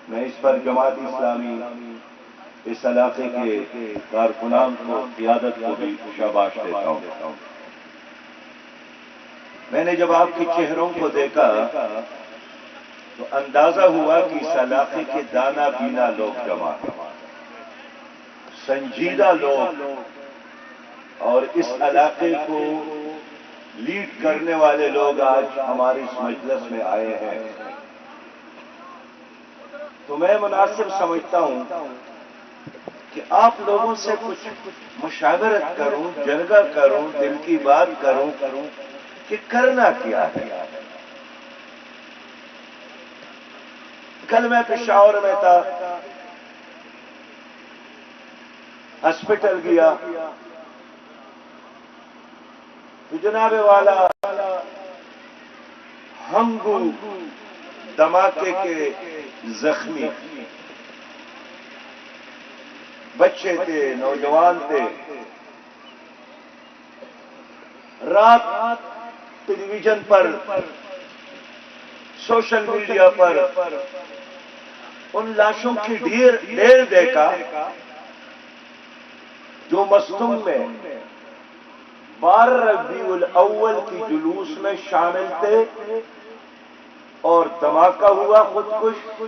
میں اس پر جماعت اسلامی اس علاقے کے کارکنان کو قیادت کو بھی شاباش دیتا ہوں۔ میں نے جب آپ کے چہروں کو دیکھا تو اندازہ ہوا کہ اس علاقے کے دانا بینا لوگ جمع ہیں، سنجیدہ لوگ، اور اس علاقے کو لیڈ کرنے والے لوگ آج ہماری اس مجلس میں آئے ہیں۔ تو میں مناسب سمجھتا ہوں کہ آپ لوگوں سے کچھ مشاورت کروں، جرگہ کروں، دل کی بات کروں کہ کرنا کیا ہے۔ کل میں پشاور میں تھا، ہاسپٹل گیا تو جناب والا ہنگو دھماکے کے زخمی بچے تھے، نوجوان تھے۔ رات ٹیلی ویژن پر، سوشل میڈیا پر ان لاشوں کی ڈھیر دیکھا جو مستنگ میں 12 ربیع الاول کی جلوس میں شامل تھے، اور دھماکہ ہوا خودکش،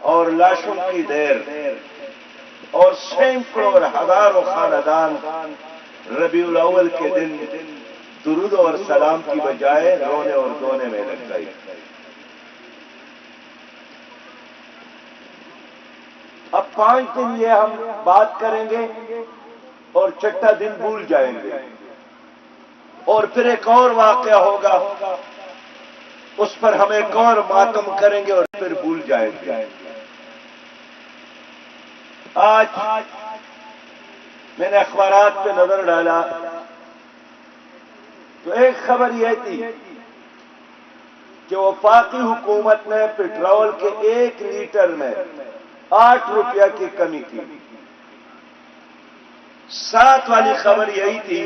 اور لاشوں کی ڈھیر، اور سینکڑوں اور ہزاروں خاندان ربیع الاول کے دن درود اور سلام کی بجائے رونے اور دھونے میں لگ گئی۔ اب 5 دن یہ ہم بات کریں گے اور چھٹا دن بھول جائیں گے، اور پھر ایک اور واقعہ ہوگا، اس پر ہم ایک اور ماتم کریں گے اور پھر بھول جائیں گے۔ آج میں نے اخبارات پہ نظر ڈالا تو ایک خبر یہ تھی کہ وفاقی حکومت نے پٹرول کے 1 لیٹر میں 8 روپیہ کی کمی کی۔ ساتھ والی خبر یہی تھی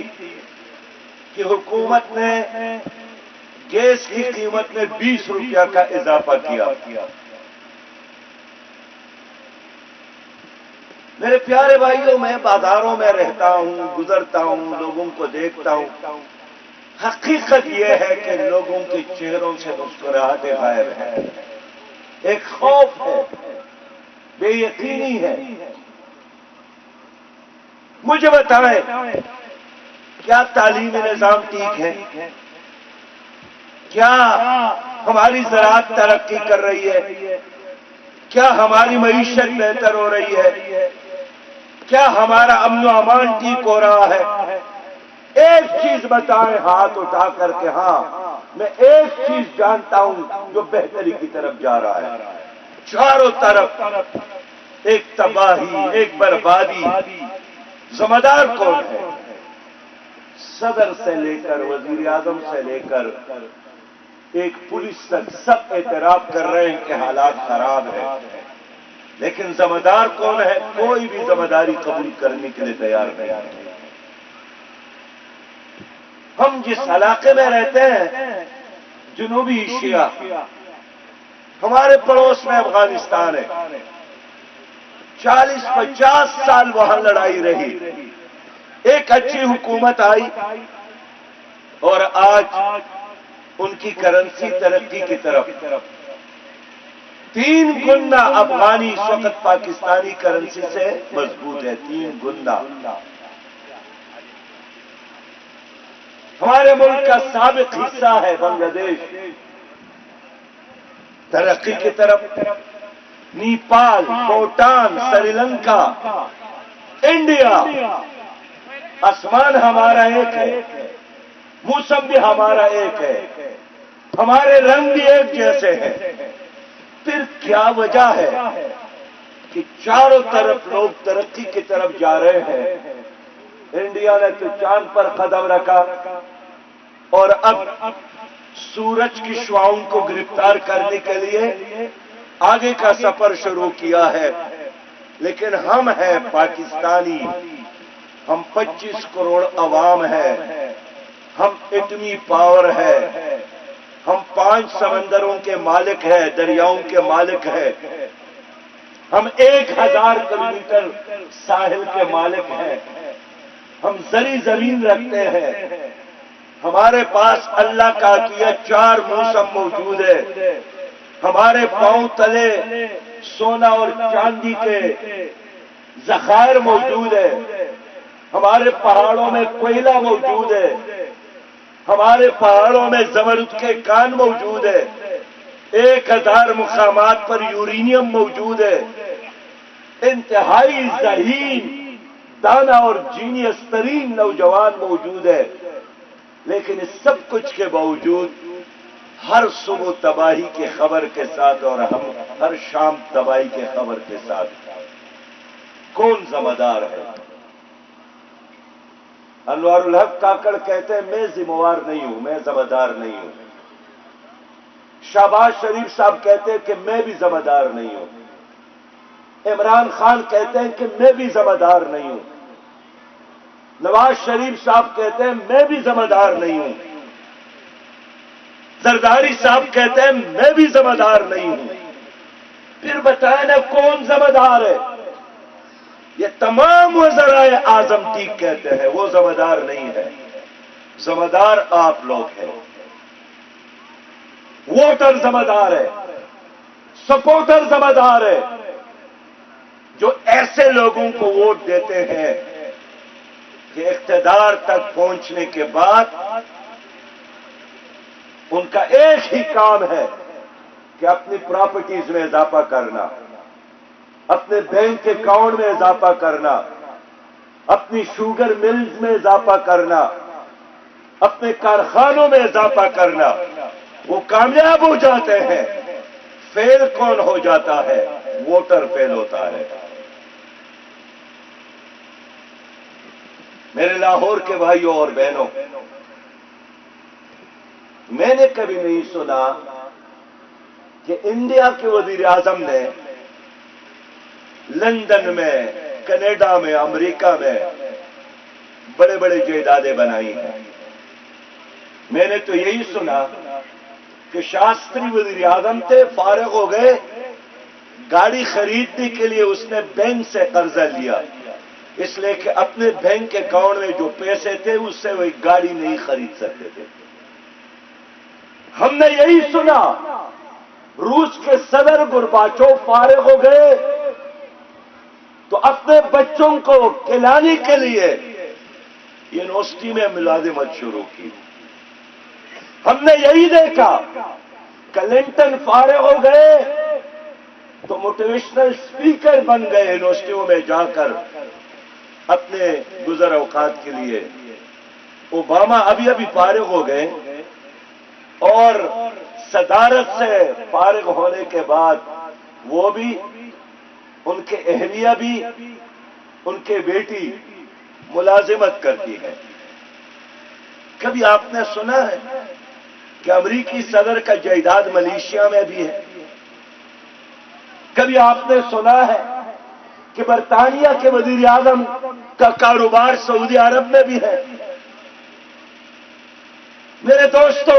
کہ حکومت نے گیس کی قیمت میں 20 روپیہ کا اضافہ کیا۔ میرے پیارے بھائیوں، میں بازاروں میں رہتا ہوں، گزرتا ہوں، لوگوں کو دیکھتا ہوں۔ حقیقت یہ ہے کہ لوگوں کے چہروں سے مسکراہٹیں غائب ہیں، ایک خوف ہے، بے یقینی ہے۔ مجھے بتائیں، کیا تعلیمی نظام ٹھیک ہے؟ کیا ہماری زراعت ترقی کر رہی ہے؟ کیا ہماری معیشت بہتر ہو رہی ہے؟ کیا ہمارا امن و امان ٹھیک ہو رہا ہے؟ ایک چیز بتائیں ہاتھ اٹھا کر کے، ہاں میں ایک چیز جانتا ہوں جو بہتری کی طرف جا رہا ہے۔ چاروں طرف ایک تباہی، ایک بربادی۔ ذمہ دار کون ہے؟ صدر سے لے کر وزیر اعظم سے لے کر ایک پولیس تک سب اعتراف کر رہے ہیں کہ حالات خراب ہیں، لیکن ذمہ دار کون ہے؟ کوئی بھی ذمہ داری قبول کرنے کے لیے تیار نہیں ہے۔ ہم جس علاقے میں رہتے ہیں، جنوبی ایشیا، ہمارے پڑوس میں افغانستان ہے، 40-50 سال وہاں لڑائی رہی، ایک اچھی حکومت آئی اور آج ان کی کرنسی ترقی کی طرف 3 گنا افغانی اس وقت پاکستانی کرنسی سے مضبوط ہے، 3 گنا۔ ہمارے ملک کا سابق حصہ ہے بنگلہ دیش، ترقی کی طرف۔ نیپال، بھوٹان، سری لنکا، انڈیا، آسمان ہمارا ایک ہے، موسم بھی ہمارا ایک ہے، ہمارے رنگ بھی ایک جیسے ہیں۔ پھر کیا وجہ ہے کہ چاروں طرف لوگ ترقی کی طرف جا رہے ہیں؟ انڈیا نے تو چاند پر قدم رکھا اور اب سورج کی شعاؤں کو گرفتار کرنے کے لیے آگے کا سفر شروع کیا ہے، لیکن ہم ہیں پاکستانی، ہم 25 کروڑ عوام ہیں، ہم ایٹمی پاور ہے، ہم 5 سمندروں کے مالک ہیں، دریاؤں کے مالک ہیں، ہم 1000 کلومیٹر ساحل کے مالک ہیں، ہم زرعی زمین رکھتے ہیں، ہمارے پاس اللہ کا عطیہ 4 موسم موجود ہے، ہمارے پاؤں تلے سونا اور چاندی کے ذخائر موجود ہے، ہمارے پہاڑوں میں کوئلہ موجود ہے، ہمارے پہاڑوں میں زمرد کے کان موجود ہے، 1000 مقامات پر یورینیم موجود ہے، انتہائی ذہین دانا اور جینیس ترین نوجوان موجود ہے، لیکن اس سب کچھ کے باوجود ہر صبح تباہی کی خبر کے ساتھ اور ہم ہر شام تباہی کے خبر کے ساتھ، کون ذمہ دار ہے؟ انوار الحق کاکڑ کہتے ہیں میں ذمہ وار نہیں ہوں، میں ذمہ دار نہیں ہوں۔ شہباز شریف صاحب کہتے ہیں کہ میں بھی ذمہ دار نہیں ہوں۔ عمران خان کہتے ہیں کہ میں بھی ذمہ دار نہیں ہوں۔ نواز شریف صاحب کہتے ہیں میں بھی ذمہ دار نہیں ہوں۔ زرداری صاحب کہتے ہیں میں بھی ذمہ دار نہیں ہوں۔ پھر بتائیں نا کون ذمہ دار ہے؟ یہ تمام وزرائے اعظم ٹھیک کہتے ہیں وہ ذمہ دار نہیں ہے، ذمہ دار آپ لوگ ہیں، ووٹر ذمہ دار ہے، سپورٹر ذمہ دار ہے، جو ایسے لوگوں کو ووٹ دیتے ہیں کہ اقتدار تک پہنچنے کے بعد ان کا ایک ہی کام ہے کہ اپنی پراپرٹیز میں اضافہ کرنا، اپنے بینک اکاؤنٹ میں اضافہ کرنا، اپنی شوگر ملز میں اضافہ کرنا، اپنے کارخانوں میں اضافہ کرنا۔ وہ کامیاب ہو جاتے ہیں، فیل کون ہو جاتا ہے؟ ووٹر فیل ہوتا ہے۔ میرے لاہور کے بھائیوں اور بہنوں، میں نے کبھی نہیں سنا کہ انڈیا کے وزیر اعظم نے لندن میں، کینیڈا میں، امریکہ میں بڑے بڑے جائیدادیں بنائی ہیں۔ میں نے تو یہی سنا کہ شاستری وزیر اعظم تھے، فارغ ہو گئے، گاڑی خریدنے کے لیے اس نے بینک سے قرضہ لیا، اس لیے کہ اپنے بینک اکاؤنٹ میں جو پیسے تھے اس سے وہ گاڑی نہیں خرید سکتے تھے۔ ہم نے یہی سنا روس کے صدر گورباچوف فارغ ہو گئے تو اپنے بچوں کو کھلانے کے لیے یونیورسٹی میں ملازمت شروع کی۔ ہم نے یہی دیکھا کلنٹن فارغ ہو گئے تو موٹیویشنل اسپیکر بن گئے یونیورسٹیوں میں جا کر اپنے گزر اوقات کے لیے۔ اوباما ابھی فارغ ہو گئے اور صدارت سے فارغ ہونے کے بعد وہ بھی، ان کے اہلیہ بھی، ان کے بیٹی ملازمت کرتی ہے۔ کبھی آپ نے سنا ہے کہ امریکی صدر کا جائیداد ملیشیا میں بھی ہے؟ کبھی آپ نے سنا ہے کہ برطانیہ کے وزیر اعظم کا کاروبار سعودی عرب میں بھی ہے؟ میرے دوستو،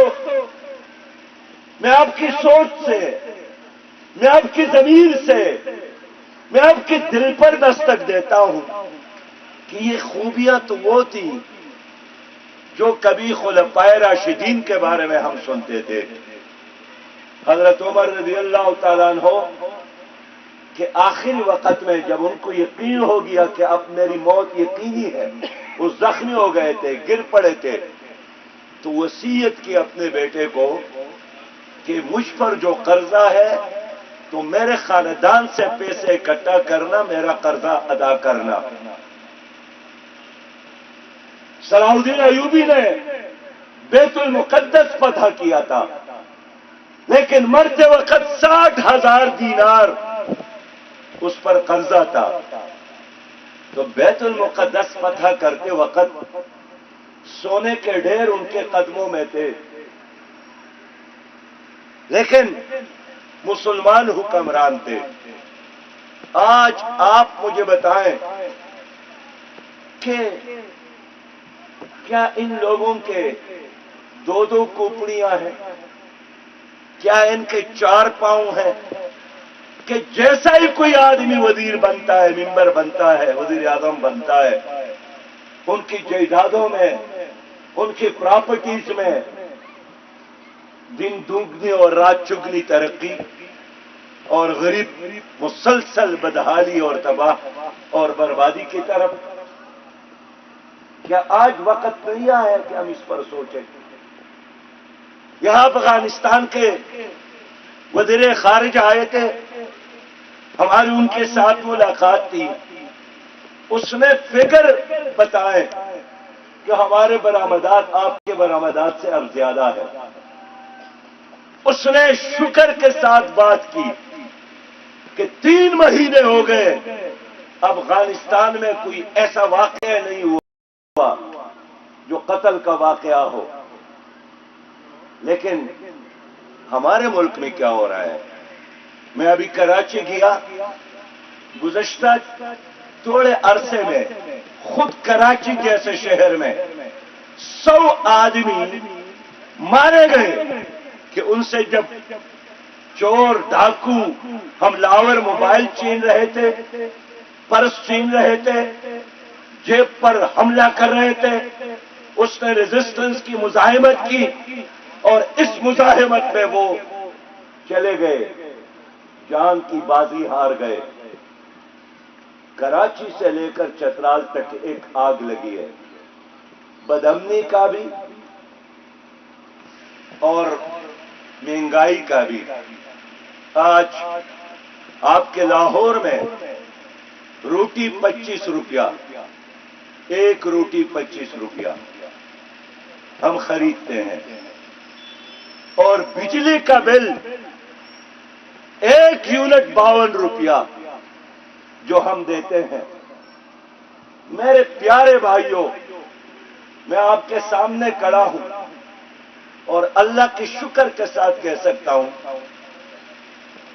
میں آپ کی سوچ سے، میں آپ کی ضمیر سے، میں آپ کے دل پر دستک دیتا ہوں کہ یہ خوبیاں تو وہ تھی جو کبھی خلفائے راشدین کے بارے میں ہم سنتے تھے۔ حضرت عمر رضی اللہ تعالیٰ عنہ کہ آخری وقت میں جب ان کو یقین ہو گیا کہ اب میری موت یقینی ہے، وہ زخمی ہو گئے تھے، گر پڑے تھے، تو وصیت کی اپنے بیٹے کو کہ مجھ پر جو قرضہ ہے تو میرے خاندان سے پیسے اکٹھا کرنا، میرا قرضہ ادا کرنا۔ صلاح الدین ایوبی نے بیت المقدس فتح کیا تھا، لیکن مرتے وقت 60,000 دینار اس پر قرضہ تھا، تو بیت المقدس فتح کرتے وقت سونے کے ڈھیر ان کے قدموں میں تھے، لیکن مسلمان حکمران تھے۔ آج آپ مجھے بتائیں کہ کیا ان لوگوں کے 2 کوپڑیاں ہیں؟ کیا ان کے 4 پاؤں ہیں؟ کہ جیسا ہی کوئی آدمی وزیر بنتا ہے، ممبر بنتا ہے، وزیر اعظم بنتا ہے، ان کی جائیدادوں میں، ان کی پراپرٹیز میں دن دوگنی اور رات چگنی ترقی، اور غریب مسلسل بدحالی اور تباہ اور بربادی کی طرف. کیا آج وقت نہیں آیا ہے کہ ہم اس پر سوچیں؟ یہاں افغانستان کے وزیر خارجہ آئے تھے، ہماری ان کے ساتھ ملاقات تھی. اس نے فگر بتائے کہ ہمارے برآمدات آپ کے برآمدات سے اب زیادہ ہے. اس نے شکر کے ساتھ بات کی کہ 3 مہینے ہو گئے افغانستان میں کوئی ایسا واقعہ نہیں ہوا جو قتل کا واقعہ ہو. لیکن ہمارے ملک میں کیا ہو رہا ہے؟ میں ابھی کراچی گیا، گزشتہ تھوڑے عرصے میں خود کراچی جیسے شہر میں 100 آدمی مارے گئے کہ ان سے جب چور ڈاکو حملاور موبائل چھین رہے تھے، پرس چھین رہے تھے، جیب پر حملہ کر رہے تھے، اس نے ریزسٹنس کی مزاحمت کی اور اس مزاحمت میں وہ چلے گئے، جان کی بازی ہار گئے. کراچی سے لے کر چترال تک ایک آگ لگی ہے، بدامنی کا بھی اور مہنگائی کا بھی. آج آپ کے لاہور میں روٹی 25 روپیہ، ایک روٹی 25 روپیہ ہم خریدتے ہیں، اور بجلی کا بل 1 یونٹ 52 روپیہ جو ہم دیتے ہیں. میرے پیارے بھائیوں، میں آپ کے سامنے کھڑا ہوں اور اللہ کے شکر کے ساتھ کہہ سکتا ہوں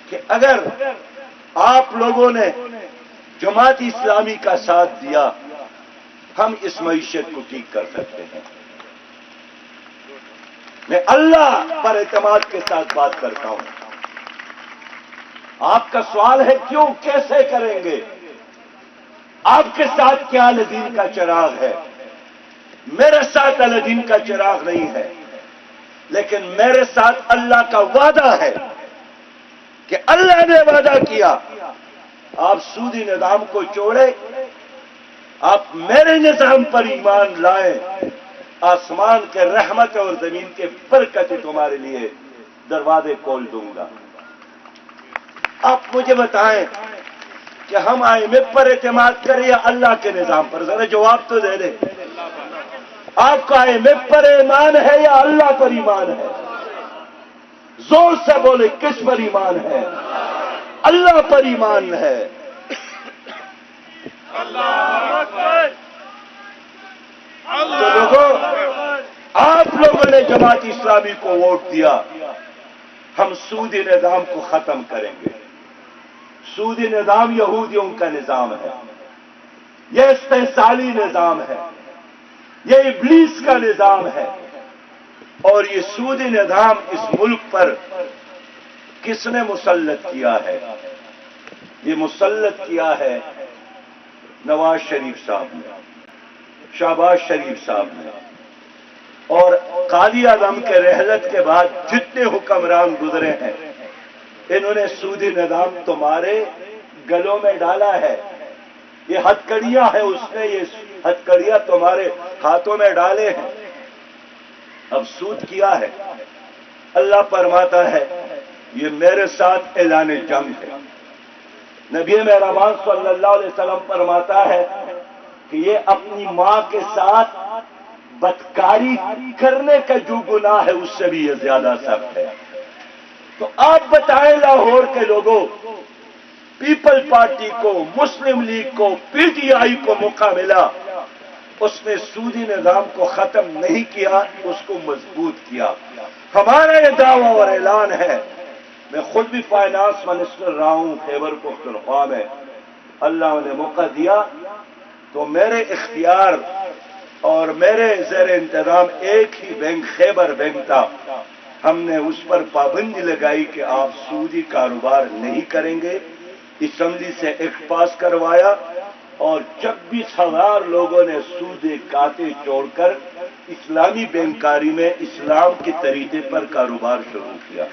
کہ اگر آپ لوگوں نے جماعت اسلامی کا ساتھ دیا، ہم اس معیشت کو ٹھیک کر سکتے ہیں. میں اللہ پر اعتماد کے ساتھ بات کرتا ہوں. آپ کا سوال ہے کیوں، کیسے کریں گے؟ آپ کے ساتھ کیا الدین کا چراغ ہے؟ میرے ساتھ الدین کا چراغ نہیں ہے، لیکن میرے ساتھ اللہ کا وعدہ ہے کہ اللہ نے وعدہ کیا آپ سودی نظام کو چھوڑیں، آپ میرے نظام پر ایمان لائیں، آسمان کے رحمت اور زمین کے برکت تمہارے لیے دروازے کھول دوں گا. آپ مجھے بتائیں کہ ہم IMF پر اعتماد کریں یا اللہ کے نظام پر؟ ذرا جواب تو دے دیں. آپ کا IMF پر ایمان ہے یا اللہ پر ایمان ہے؟ زور سے بولے، کس پر ایمان ہے؟ اللہ پر ایمان ہے. تو لوگوں، آپ لوگوں نے جماعت اسلامی کو ووٹ دیا، ہم سودی نظام کو ختم کریں گے. سودی نظام یہودیوں کا نظام ہے، یہ استحصالی نظام ہے، یہ ابلیس کا نظام ہے. اور یہ سودی نظام اس ملک پر کس نے مسلط کیا ہے؟ یہ مسلط کیا ہے نواز شریف صاحب نے، شہباز شریف صاحب نے. اور قاضی اعظم کے رحلت کے بعد جتنے حکمران گزرے ہیں، انہوں نے سودی نظام تمہارے گلوں میں ڈالا ہے. یہ ہتکڑیاں ہیں، اس نے یہ ہتکڑیاں تمہارے ہاتھوں میں ڈالے ہیں. اب سود کیا ہے؟ اللہ فرماتا ہے یہ میرے ساتھ اعلان جنگ ہے. نبی مہربان صلی اللہ علیہ وسلم فرماتا ہے کہ یہ اپنی ماں کے ساتھ بدکاری کرنے کا جو گناہ ہے اس سے بھی یہ زیادہ سخت ہے. تو آپ بتائیں لاہور کے لوگوں، پیپل پارٹی کو، مسلم لیگ کو، PTI کو موقع ملا، اس نے سودی نظام کو ختم نہیں کیا، اس کو مضبوط کیا. ہمارا یہ دعویٰ اور اعلان ہے. میں خود بھی فائنانس منسٹر رہا ہوں خیبر پختونخوا میں. اللہ نے موقع دیا تو میرے اختیار اور میرے زیر انتظام ایک ہی بینک خیبر بینک تھا. ہم نے اس پر پابندی لگائی کہ آپ سودی کاروبار نہیں کریں گے. اسمبلی سے ایکٹ پاس کروایا اور 26,000 لوگوں نے سود کاتے چھوڑ کر اسلامی بینکاری میں اسلام کے طریقے پر کاروبار شروع کیا.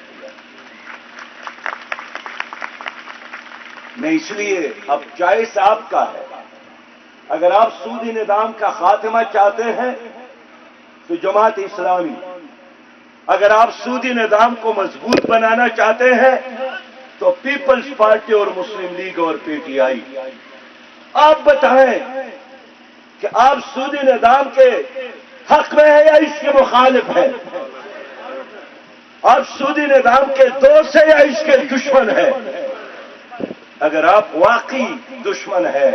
میں اس لیے اب چوائس آپ کا ہے. اگر آپ سودی نظام کا خاتمہ چاہتے ہیں تو جماعت اسلامی، اگر آپ سودی نظام کو مضبوط بنانا چاہتے ہیں تو پیپلز پارٹی اور مسلم لیگ اور پی ٹی آئی. آپ بتائیں کہ آپ سودی نظام کے حق میں ہیں یا اس کے مخالف ہیں؟ آپ سودی نظام کے دوست ہیں یا اس کے دشمن ہیں؟ اگر آپ واقعی دشمن ہیں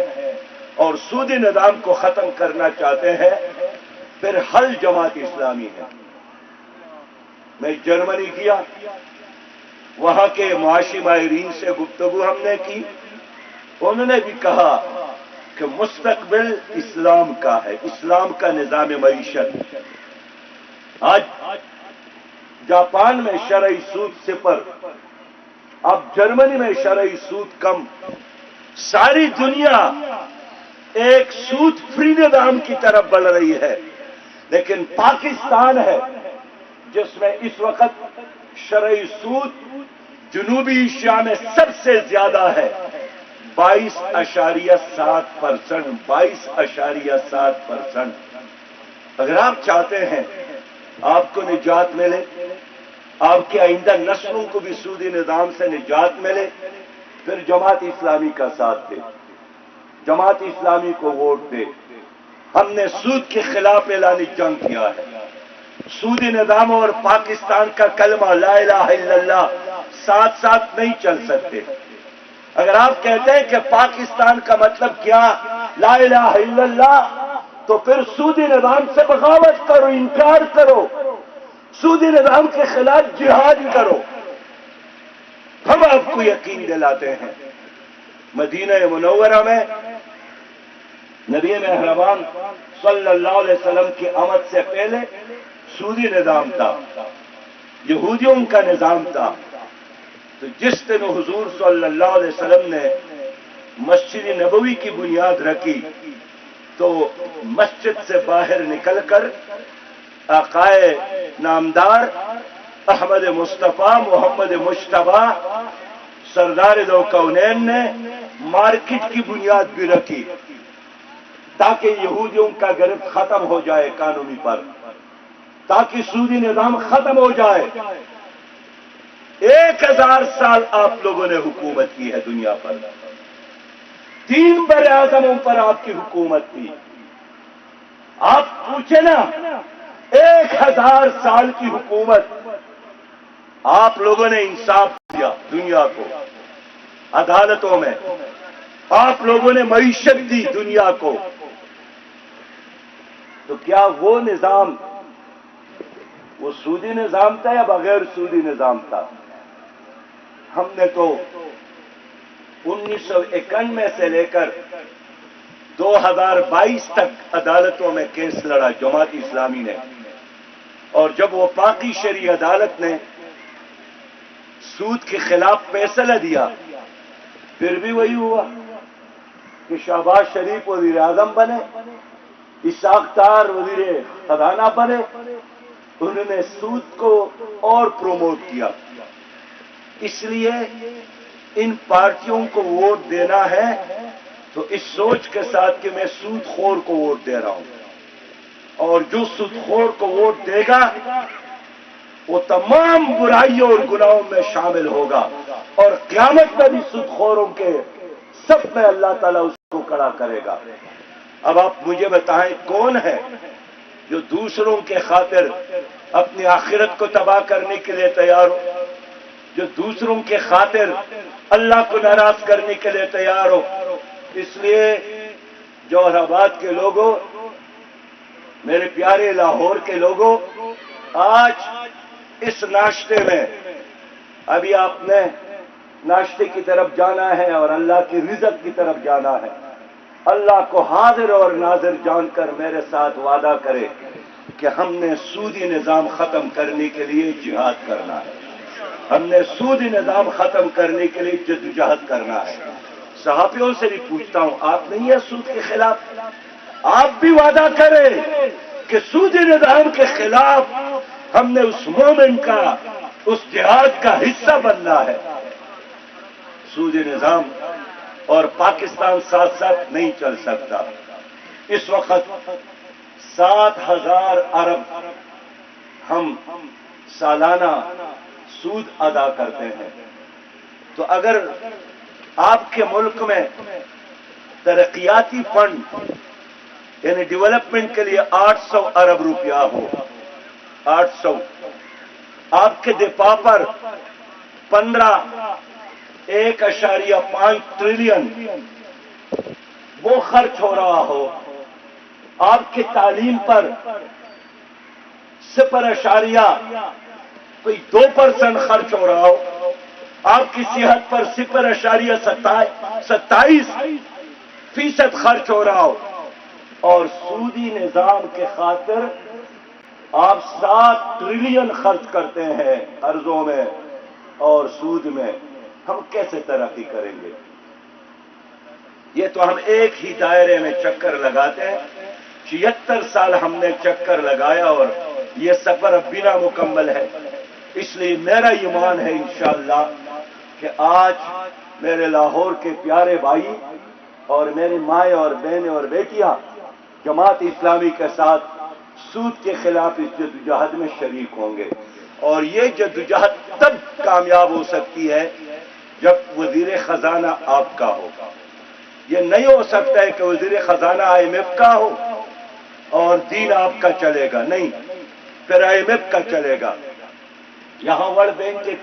اور سودی نظام کو ختم کرنا چاہتے ہیں پھر حل جماعت اسلامی ہے. میں جرمنی گیا، وہاں کے معاشی ماہرین سے گفتگو ہم نے کی. انہوں نے بھی کہا کہ مستقبل اسلام کا ہے، اسلام کا نظام معیشت. آج جاپان میں شرعی سود 0، اب جرمنی میں شرعی سود کم. ساری دنیا ایک سود فری نظام کی طرف بڑھ رہی ہے، لیکن پاکستان ہے جس میں اس وقت شرعی سود جنوبی ایشیا میں سب سے زیادہ ہے، 22.7%. 22.7%. اگر آپ چاہتے ہیں آپ کو نجات ملے، آپ کے آئندہ نسلوں کو بھی سودی نظام سے نجات ملے، پھر جماعت اسلامی کا ساتھ دے، جماعت اسلامی کو ووٹ دے. ہم نے سود کے خلاف اعلان جنگ کیا ہے. سودی نظام اور پاکستان کا کلمہ لا الہ الا اللہ ساتھ ساتھ نہیں چل سکتے. اگر آپ کہتے ہیں کہ پاکستان کا مطلب کیا لا الہ الا اللہ، تو پھر سودی نظام سے بغاوت کرو، انکار کرو، سودی نظام کے خلاف جہاد کرو. ہم آپ کو یقین دلاتے ہیں مدینہ منورہ میں نبی مہربان صلی اللہ علیہ وسلم کی آمد سے پہلے سودی نظام تھا، یہودیوں کا نظام تھا. تو جس دن حضور صلی اللہ علیہ وسلم نے مسجد نبوی کی بنیاد رکھی تو مسجد سے باہر نکل کر آقائے نامدار احمد مصطفیٰ محمد مجتبیٰ سردار دو کونین نے مارکیٹ کی بنیاد بھی رکھی تاکہ یہودیوں کا گرفت ختم ہو جائے قانونی پر، تاکہ سودی نظام ختم ہو جائے. 1000 سال آپ لوگوں نے حکومت کی ہے دنیا پر، 3 بر اعظموں پر آپ کی حکومت تھی. آپ پوچھیں نا 1000 سال کی حکومت، آپ لوگوں نے انصاف دیا دنیا کو عدالتوں میں، آپ لوگوں نے معیشت دی دنیا کو. تو کیا وہ نظام وہ سودی نظام تھا یا بغیر سودی نظام تھا؟ ہم نے تو 1951 میں سے لے کر 2022 تک عدالتوں میں کیس لڑا جماعت اسلامی نے. اور جب وہ پاکی شرعی عدالت نے سود کے خلاف فیصلہ دیا پھر بھی وہی ہوا کہ شہباز شریف وزیر اعظم بنے، اسحاق ڈار وزیر خزانہ بنے. انہوں نے سود کو اور پروموٹ کیا. اس لیے ان پارٹیوں کو ووٹ دینا ہے تو اس سوچ کے ساتھ کہ میں سود خور کو ووٹ دے رہا ہوں، اور جو سود خور کو ووٹ دے گا وہ تمام برائیوں اور گناہوں میں شامل ہوگا، اور قیامت میں بھی سود خوروں کے سب میں اللہ تعالیٰ اس کو کھڑا کرے گا. اب آپ مجھے بتائیں کون ہے جو دوسروں کے خاطر اپنی آخرت کو تباہ کرنے کے لیے تیار ہو، جو دوسروں کے خاطر اللہ کو ناراض کرنے کے لیے تیار ہو. اس لیے جوہر آباد کے لوگوں، میرے پیارے لاہور کے لوگوں، آج اس ناشتے میں ابھی آپ نے ناشتے کی طرف جانا ہے اور اللہ کی رزق کی طرف جانا ہے. اللہ کو حاضر اور ناظر جان کر میرے ساتھ وعدہ کرے کہ ہم نے سودی نظام ختم کرنے کے لیے جہاد کرنا ہے، ہم نے سودی نظام ختم کرنے کے لیے جدوجہد کرنا ہے۔ صحابیوں سے بھی پوچھتا ہوں، آپ نہیں ہے سود کے خلاف؟ آپ بھی وعدہ کریں کہ سودی نظام کے خلاف ہم نے اس مومنٹ کا، اس جہاد کا حصہ بننا ہے۔ سودی نظام اور پاکستان ساتھ ساتھ نہیں چل سکتا۔ اس وقت 7,000 ارب ہم سالانہ سود ادا کرتے ہیں، تو اگر آپ کے ملک میں ترقیاتی فنڈ یعنی ڈیولپمنٹ کے لیے 800 ارب روپیہ ہو، 800، آپ کے دفاع پر 1.5 ٹریلین وہ خرچ ہو رہا ہو، آپ کی تعلیم پر 0.2% خرچ ہو رہا ہو، آپ کی صحت پر 0.27% خرچ ہو رہا ہو، اور سودی نظام کے خاطر آپ 7 ٹریلین خرچ کرتے ہیں قرضوں میں اور سود میں، ہم کیسے ترقی کریں گے؟ یہ تو ہم ایک ہی دائرے میں چکر لگاتے ہیں۔ 76 سال ہم نے چکر لگایا اور یہ سفر اب بھی نامکمل ہے۔ اس لیے میرا ایمان ہے انشاءاللہ کہ آج میرے لاہور کے پیارے بھائی اور میری مائیں اور بہنیں اور بیٹیاں جماعت اسلامی کے ساتھ سود کے خلاف اس جدوجہد میں شریک ہوں گے، اور یہ جدوجہد تب کامیاب ہو سکتی ہے جب وزیر خزانہ آپ کا ہو۔ یہ نہیں ہو سکتا ہے کہ وزیر خزانہ IMF کا ہو اور دین آپ کا چلے گا، نہیں، پھر IMF کا چلے گا۔ یہاں ورلڈ بینک کے